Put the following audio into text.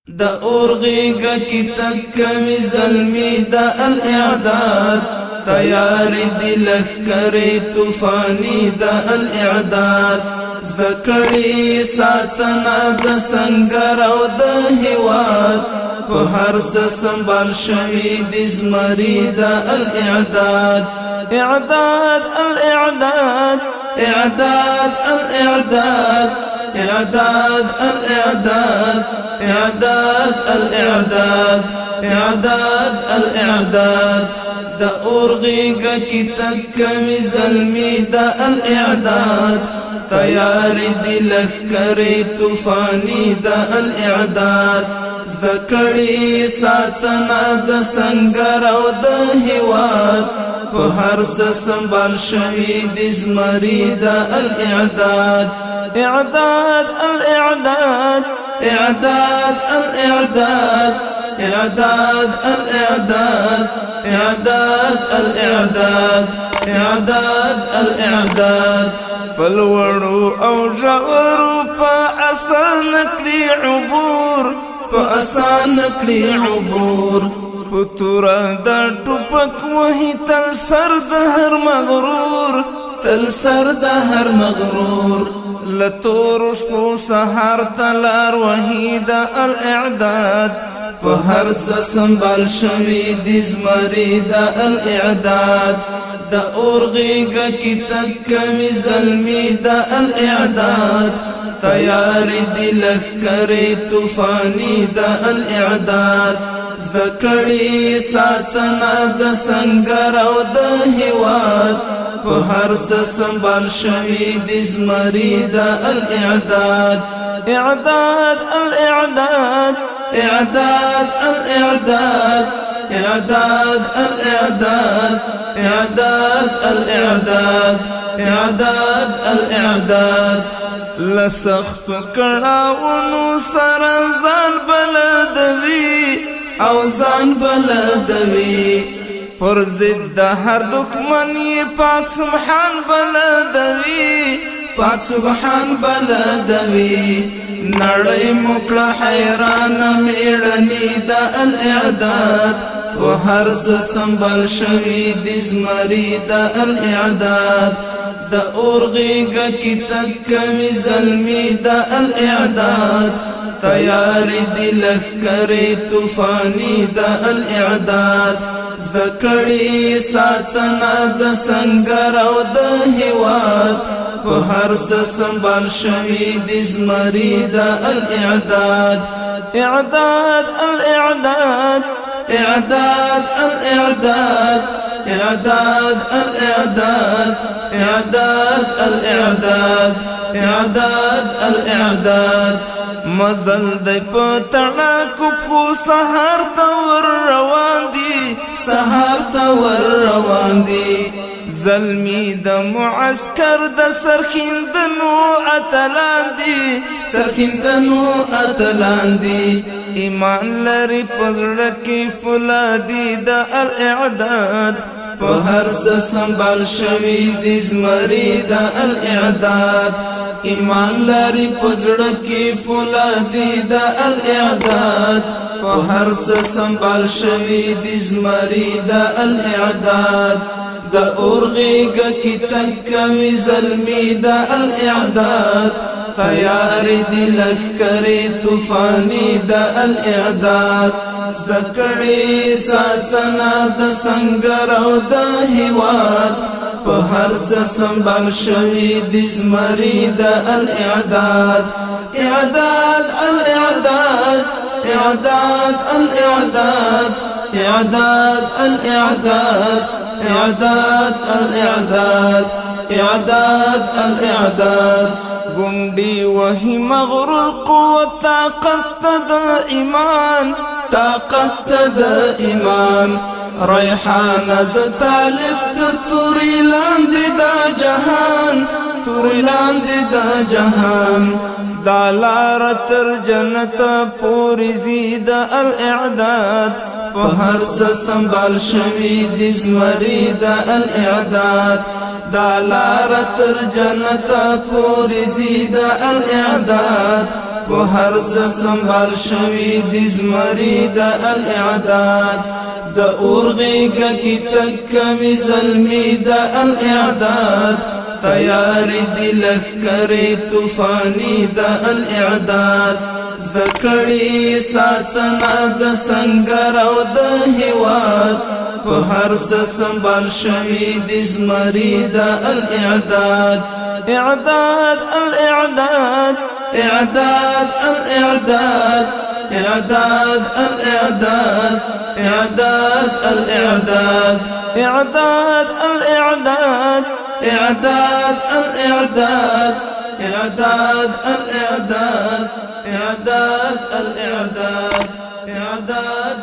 دا اورغیگا کی تکمی ظلمی دا الاعداد تیار دی لخکری توفانی دا الاعداد زدکڑی ساتنا دا سنگر او دا حواد پا هرز سنبال شوی دی زمری دا الاعداد اعداد الاعداد اعداد الاعداد اعداد الاعداد اعداد الاعداد اعداد الاعداد دا اورغیگا کی تکمی ظلمی دا الاعداد تیار دی لخکری توفانی دا الاعداد زدکڑی ساتنا دا سنگر او دا حواد پا هرز سنبال شوی دی زمری دا الاعداد اعداد الاعداد اعداد الاعداد اعداد الاعداد اعداد الاعداد اعداد الاعداد فالورو او جورو پا آسان کلی عبور پا آسان کلی عبور پتورا دا ٹوپک وہی تل سر دا ہر مغرور تل سر دا ہر مغرور لطور شپو سحر تلار وحی دا الاعداد پا هرز سنبال شوی دی زمری دا الاعداد دا اورغیگا کی تکمی ظلمی دا الاعداد تیار دی لخکری توفانی دا الاعداد زدکڑی ساتنا دا سنگر او دا حواد پا هرز سنبال شوی دی زمری دا الاعداد اعداد الاعداد اعداد الاعداد اعداد الاعداد اعداد الاعداد اعداد الاعداد لسخف کڑاونو سرزان بلدوی او زان بلدوی پر ضد هر دښمنی پاک سبحان بلدوی پاک سبحان بلدوی نړۍ مکړه حیران میړنی دا الاعداد و هرز سنبال شوی دی زمری دا الاعداد دا اورغیگا کی تکمی ظلمی دا الاعداد تیار دی لخکری توفانی دا الاعداد زدکڑی ساتنا دا سنگر او دا حواد پا هرز سنبال شوی دی زمری دا الاعداد اعداد الاعداد اعداد الاعداد اعداد الاعداد اعداد الاعداد اعداد الاعداد مزل دی پتنا کپو سحر تور روان دی سحر تور روان دی ظلمی د معسکر د سرخیندنو اتلان دی سرخیندنو اتلان دی ایمان لري پزړه کې فولادي د الاعداد په هرز سنبال شوی دی زمری د الاعداد ایمان لري پزړه کې فولادي د الاعداد په هرز سنبال شوی دی زمری د الاعداد دا اورغیگا کی تکمی ظلمی دا الاعداد تیار دی لخکری توفانی دا الاعداد زدکڑی ساتنا دا سنگر او دا حواد پا هرز سنبال شوی دی زمری دا الاعداد اعداد الاعداد اعداد الاعداد اعداد الاعداد اعداد الاعداد اعداد الاعداد گنڈی وہی مغرور قوت طاقت دا ایمان طاقت دا ایمان ریحان دا طالب تر توری لاندی دا جہان توری لاندی دا جہان دالار تر جنت پوری زید الاعداد په هرز سنبال شوی دی زمری دا الاعداد دا لار تر جنت پوری زید الاعداد په هر څه سنبال شوی د زمری د الاعداد د اورغیګه کی تکمی زلمی د الاعداد تیار دی لخکری طوفانی د الاعداد زدکړی ساتنا د سنگر او د هواد په هر څه سنبال شوی د زمری د الاعداد اعداد الاعداد اعداد الاعداد اعداد الاعداد اعداد الاعداد اعداد الاعداد اعداد الاعداد اعداد الاعداد اعداد الاعداد اعداد